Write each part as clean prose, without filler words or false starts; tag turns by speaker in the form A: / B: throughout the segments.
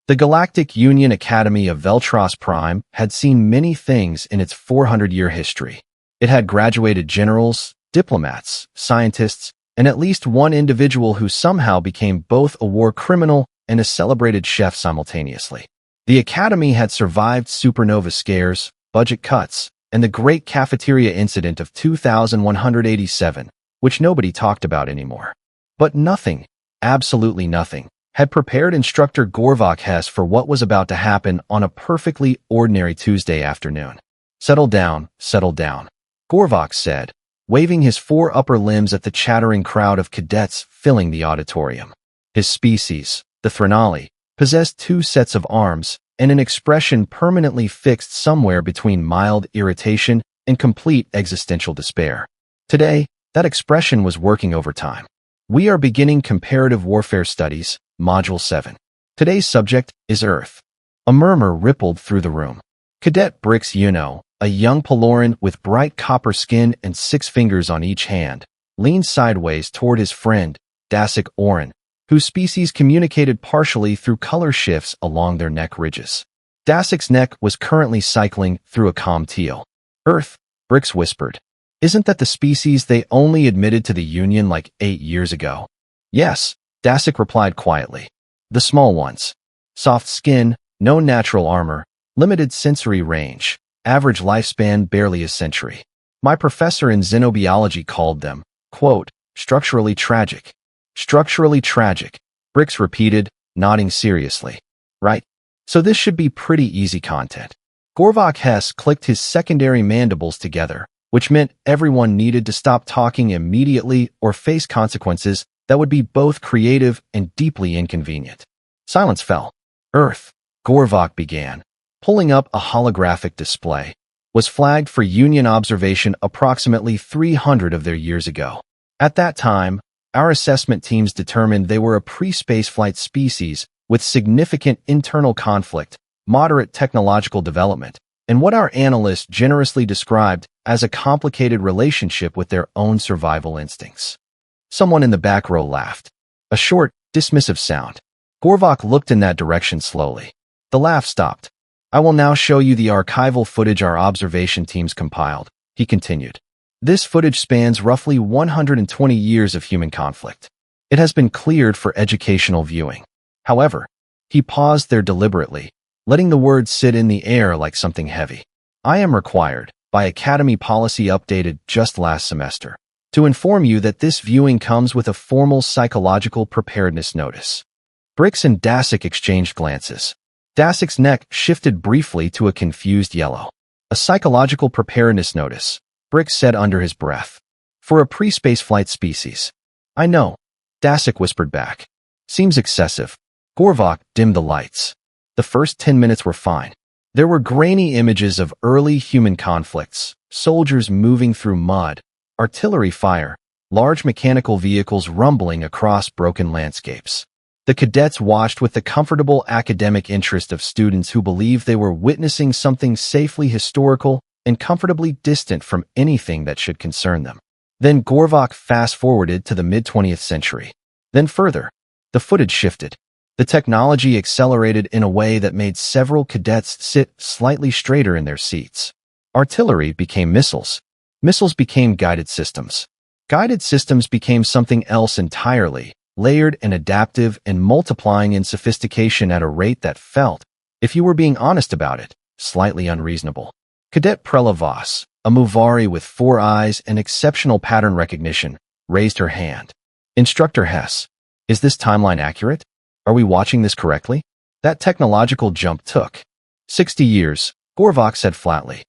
A: The Galactic Union Academy of Veltros Prime had seen many things in its 400-year history. It had graduated generals, diplomats, scientists, and at least one individual who somehow became both a war criminal and a celebrated chef simultaneously. The Academy had survived supernova scares, budget cuts, and the Great Cafeteria Incident of 2187, which nobody talked about anymore. But nothing, absolutely nothing, had prepared Instructor Gorvak Hess for what was about to happen on a perfectly ordinary Tuesday afternoon. Settle down, Gorvak said, waving his 4 upper limbs at the chattering crowd of cadets filling the auditorium. His species, the Threnali, possessed 2 sets of arms and an expression permanently fixed somewhere between mild irritation and complete existential despair. Today, that expression was working overtime. We are beginning Comparative Warfare Studies, Module 7. Today's subject is Earth. A murmur rippled through the room. Cadet Brix Yuno, a young Paloran with bright copper skin and 6 fingers on each hand, leaned sideways toward his friend, Dasik Orin, whose species communicated partially through color shifts along their neck ridges. Dasik's neck was currently cycling through a calm teal. Earth, Brix whispered. Isn't that the species they only admitted to the Union like 8 years ago? Yes, Dasik replied quietly. The small ones. Soft skin, no natural armor, limited sensory range, average lifespan barely a century. My professor in xenobiology called them, quote, structurally tragic. Structurally tragic, Brix repeated, nodding seriously. Right. So this should be pretty easy content. Gorvak Hess clicked his secondary mandibles together, which meant everyone needed to stop talking immediately or face consequences that would be both creative and deeply inconvenient. Silence fell. Earth, Gorvak began, pulling up a holographic display, was flagged for Union observation approximately 300 of their years ago. At that time, our assessment teams determined they were a pre-spaceflight species with significant internal conflict, moderate technological development, and what our analysts generously described as a complicated relationship with their own survival instincts. Someone in the back row laughed. A short, dismissive sound. Gorvak looked in that direction slowly. The laugh stopped. I will now show you the archival footage our observation teams compiled, he continued. This footage spans roughly 120 years of human conflict. It has been cleared for educational viewing. However, he paused there deliberately, letting the words sit in the air like something heavy. I am required, by Academy policy updated just last semester, to inform you that this viewing comes with a formal psychological preparedness notice. Brix and Dasik exchanged glances. Dasik's neck shifted briefly to a confused yellow. A psychological preparedness notice, Brix said under his breath. For a pre-spaceflight species. I know, Dasik whispered back. Seems excessive. Gorvak dimmed the lights. The first 10 minutes were fine. There were grainy images of early human conflicts, soldiers moving through mud, artillery fire, large mechanical vehicles rumbling across broken landscapes. The cadets watched with the comfortable academic interest of students who believed they were witnessing something safely historical and comfortably distant from anything that should concern them. Then Gorvak fast-forwarded to the mid-20th century. Then further, the footage shifted. The technology accelerated in a way that made several cadets sit slightly straighter in their seats. Artillery became missiles. Missiles became guided systems. Guided systems became something else entirely, layered and adaptive and multiplying in sophistication at a rate that felt, if you were being honest about it, slightly unreasonable. Cadet Prella Voss, a Muvari with 4 eyes and exceptional pattern recognition, raised her hand. Instructor Hess, is this timeline accurate? Are we watching this correctly? That technological jump took 60 years, Gorvak said flatly.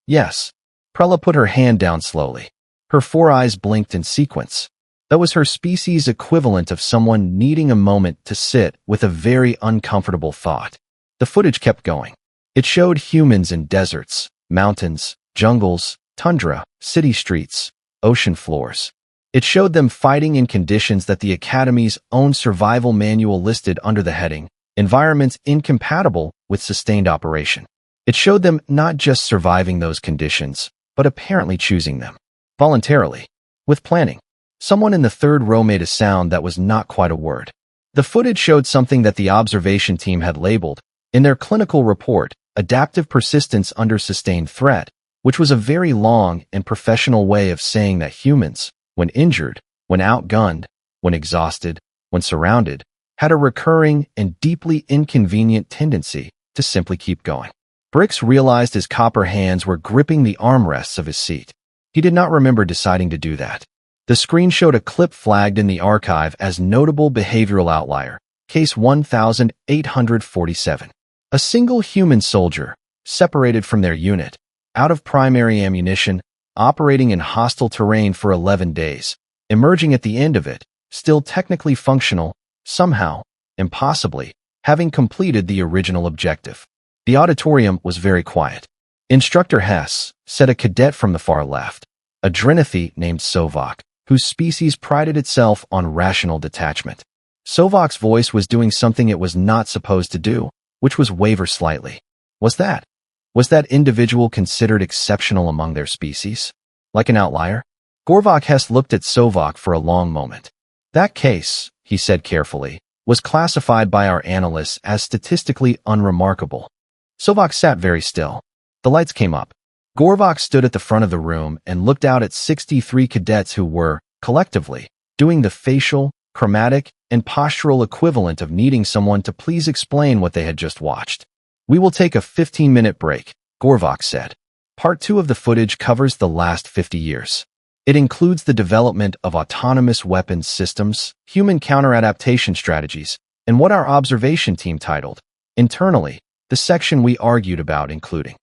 A: Yes. Prella put her hand down slowly. Her 4 eyes blinked in sequence. That was her species' equivalent of someone needing a moment to sit with a very uncomfortable thought. The footage kept going. It showed humans in deserts, mountains, jungles, tundra, city streets, ocean floors. It showed them fighting in conditions that the Academy's own survival manual listed under the heading, environments incompatible with sustained operation. It showed them not just surviving those conditions, but apparently choosing them. Voluntarily. With planning. Someone in the third row made a sound that was not quite a word. The footage showed something that the observation team had labeled, in their clinical report, adaptive persistence under sustained threat, which was a very long and professional way of saying that humans, when injured, when outgunned, when exhausted, when surrounded, had a recurring and deeply inconvenient tendency to simply keep going. Brix realized his copper hands were gripping the armrests of his seat. He did not remember deciding to do that. The screen showed a clip flagged in the archive as notable behavioral outlier, case 1847. A single human soldier, separated from their unit, out of primary ammunition, operating in hostile terrain for 11 days, emerging at the end of it, still technically functional, somehow, impossibly, having completed the original objective. The auditorium was very quiet. Instructor Hess, said a cadet from the far left, a drenathy named Sovok, whose species prided itself on rational detachment. Sovok's voice was doing something it was not supposed to do, which was waver slightly. Was that individual considered exceptional among their species? Like an outlier? Gorvak Hess looked at Sovok for a long moment. That case, he said carefully, was classified by our analysts as statistically unremarkable. Sovok sat very still. The lights came up. Gorvak stood at the front of the room and looked out at 63 cadets who were, collectively, doing the facial, chromatic, and postural equivalent of needing someone to please explain what they had just watched. We will take a 15-minute break, Gorvak said. Part 2 of the footage covers the last 50 years. It includes the development of autonomous weapons systems, human counter-adaptation strategies, and what our observation team titled, internally, the section we argued about including.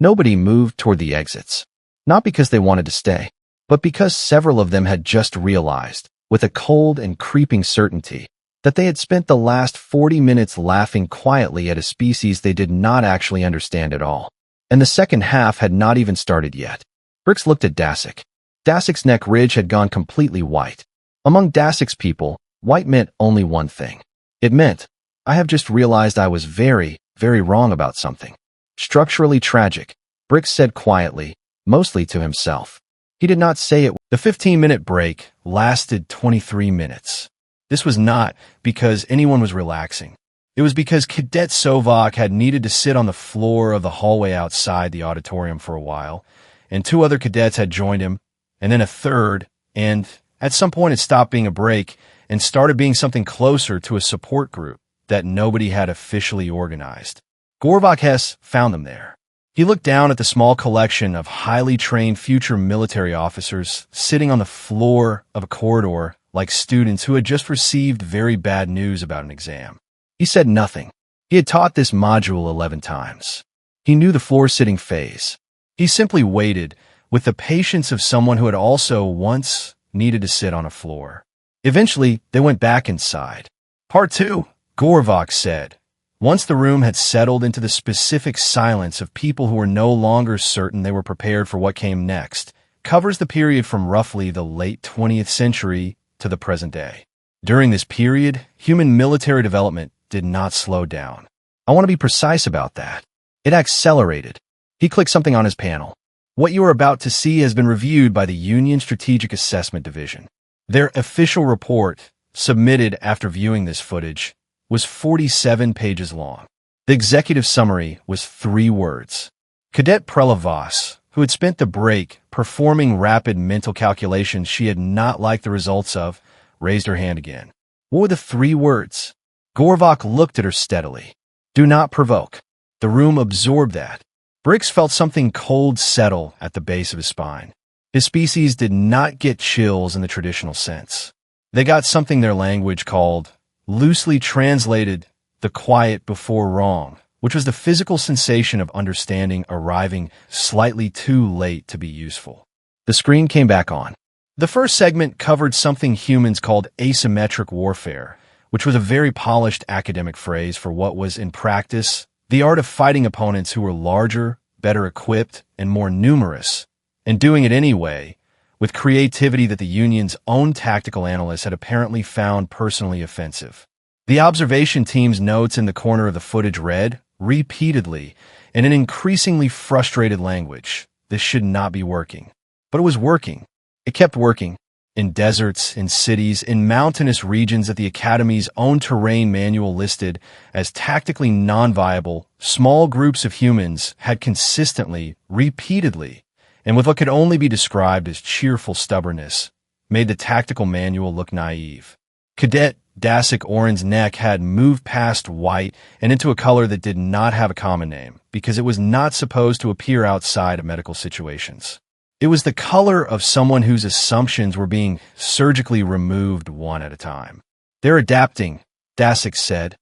A: Nobody moved toward the exits. Not because they wanted to stay, but because several of them had just realized, with a cold and creeping certainty, that they had spent the last 40 minutes laughing quietly at a species they did not actually understand at all. And the second half had not even started yet. Brix looked at Dasik. Dasik's neck ridge had gone completely white. Among Dasik's people, white meant only one thing. It meant, I have just realized I was very, very wrong about something. Structurally tragic, Brix said quietly, mostly to himself. He did not say it. The 15-minute break lasted 23 minutes. This was not because anyone was relaxing. It was because Cadet Sovok had needed to sit on the floor of the hallway outside the auditorium for a while, and 2 other cadets had joined him, and then a third, and at some point it stopped being a break and started being something closer to a support group that nobody had officially organized. Gorvak Hess found them there. He looked down at the small collection of highly trained future military officers sitting on the floor of a corridor like students who had just received very bad news about an exam. He said nothing. He had taught this module 11 times. He knew the floor-sitting phase. He simply waited with the patience of someone who had also once needed to sit on a floor. Eventually, they went back inside. Part 2, Gorvak said. Once the room had settled into the specific silence of people who were no longer certain they were prepared for what came next, covers the period from roughly the late 20th century to the present day. During this period, human military development did not slow down. I want to be precise about that. It accelerated. He clicked something on his panel. What you are about to see has been reviewed by the Union Strategic Assessment Division. Their official report, submitted after viewing this footage, was 47 pages long. The executive summary was 3 words. Cadet Voss, who had spent the break performing rapid mental calculations she had not liked the results of, raised her hand again. What were the 3 words? Gorvak looked at her steadily. Do not provoke. The room absorbed that. Brix felt something cold settle at the base of his spine. His species did not get chills in the traditional sense. They got something their language called, loosely translated, the quiet before wrong, which was the physical sensation of understanding arriving slightly too late to be useful. The screen came back on. The first segment covered something humans called asymmetric warfare, which was a very polished academic phrase for what was, in practice, the art of fighting opponents who were larger, better equipped, and more numerous, and doing it anyway, with creativity that the Union's own tactical analysts had apparently found personally offensive. The observation team's notes in the corner of the footage read, repeatedly, in an increasingly frustrated language, this should not be working. But it was working. It kept working. In deserts, in cities, in mountainous regions that the Academy's own terrain manual listed as tactically non-viable, small groups of humans had consistently, repeatedly, and with what could only be described as cheerful stubbornness, made the tactical manual look naive. Cadet Dacic Orin's neck had moved past white and into a color that did not have a common name, because it was not supposed to appear outside of medical situations. It was the color of someone whose assumptions were being surgically removed one at a time. "They're adapting," Dacic said,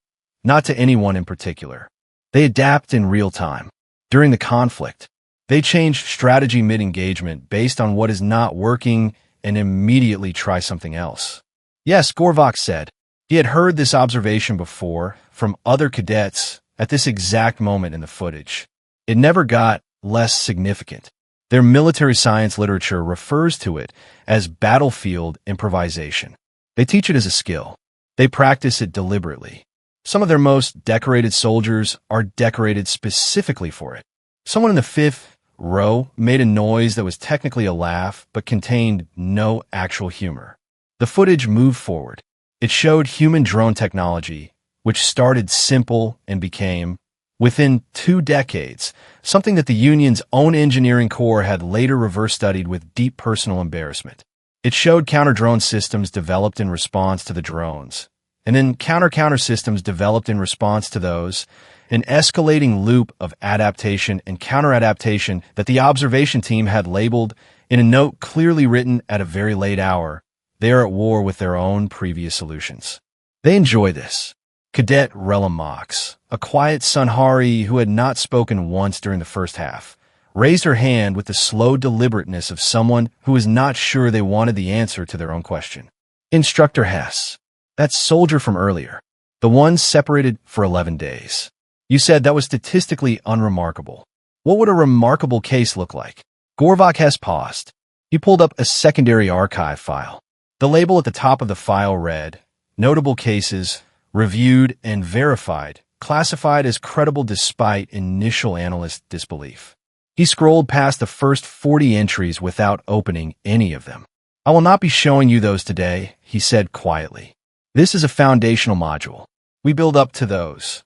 A: not to anyone in particular. "They adapt in real time. During the conflict, they change strategy mid-engagement based on what is not working and immediately try something else." Yes, Gorvak said. He had heard this observation before from other cadets at this exact moment in the footage. It never got less significant. Their military science literature refers to it as battlefield improvisation. They teach it as a skill. They practice it deliberately. Some of their most decorated soldiers are decorated specifically for it. Someone in the fifth row made a noise that was technically a laugh but contained no actual humor. The footage moved forward. It showed human drone technology, which started simple and became, within 2 decades, something that the Union's own engineering corps had later reverse-studied with deep personal embarrassment. It showed counter-drone systems developed in response to the drones, and then counter-counter systems developed in response to those, an escalating loop of adaptation and counter-adaptation that the observation team had labeled in a note clearly written at a very late hour. They are at war with their own previous solutions. They enjoy this. Cadet Rella Mox, a quiet Sunhari who had not spoken once during the first half, raised her hand with the slow deliberateness of someone who was not sure they wanted the answer to their own question. Instructor Hess, that soldier from earlier, the one separated for 11 days. You said that was statistically unremarkable. What would a remarkable case look like? Gorvak Hess paused. He pulled up a secondary archive file. The label at the top of the file read, "Notable cases, reviewed and verified, classified as credible despite initial analyst disbelief." He scrolled past the first 40 entries without opening any of them. "I will not be showing you those today," he said quietly. "This is a foundational module. We build up to those."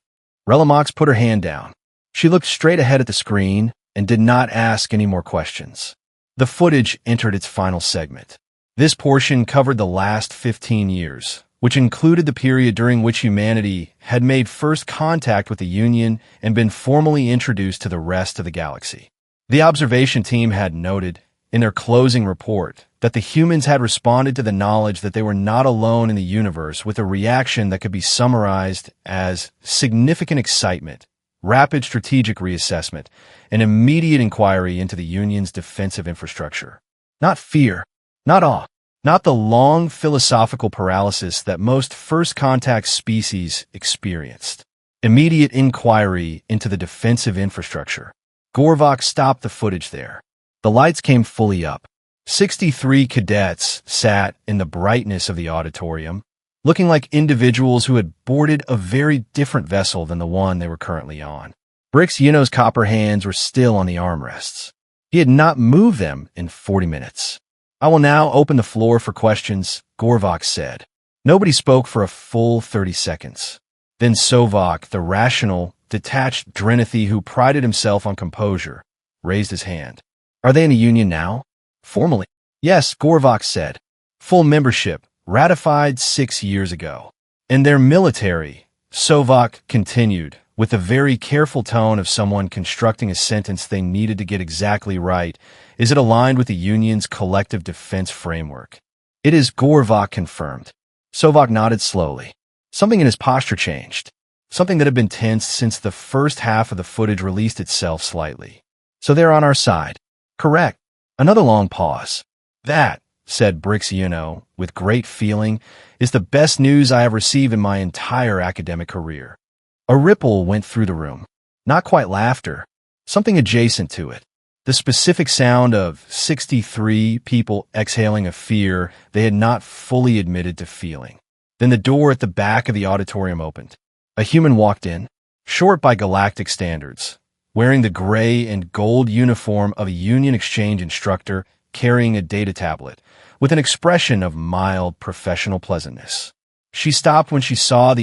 A: Relamox put her hand down. She looked straight ahead at the screen and did not ask any more questions. The footage entered its final segment. This portion covered the last 15 years, which included the period during which humanity had made first contact with the Union and been formally introduced to the rest of the galaxy. The observation team had noted, in their closing report, that the humans had responded to the knowledge that they were not alone in the universe with a reaction that could be summarized as significant excitement, rapid strategic reassessment, and immediate inquiry into the Union's defensive infrastructure. Not fear, not awe, not the long philosophical paralysis that most first-contact species experienced. Immediate inquiry into the defensive infrastructure. Gorvak stopped the footage there. The lights came fully up. 63 cadets sat in the brightness of the auditorium, looking like individuals who had boarded a very different vessel than the one they were currently on. Brix Yuno's copper hands were still on the armrests. He had not moved them in 40 minutes. "I will now open the floor for questions," Gorvak said. Nobody spoke for a full 30 seconds. Then Sovok, the rational, detached Drenathy who prided himself on composure, raised his hand. "Are they in a union now?" "Formally." "Yes," Gorvak said. "Full membership, ratified 6 years ago." "And their military," Sovok continued, with a very careful tone of someone constructing a sentence they needed to get exactly right, "is it aligned with the Union's collective defense framework?" "It is," Gorvak confirmed. Sovok nodded slowly. Something in his posture changed. Something that had been tense since the first half of the footage released itself slightly. "So they're on our side." "Correct." Another long pause. "That," said Brix Yuno, with great feeling, "is the best news I have received in my entire academic career." A ripple went through the room. Not quite laughter. Something adjacent to it. The specific sound of 63 people exhaling a fear they had not fully admitted to feeling. Then the door at the back of the auditorium opened. A human walked in, short by Galactic standards, wearing the gray and gold uniform of a Union exchange instructor, carrying a data tablet, with an expression of mild professional pleasantness. She stopped when she saw the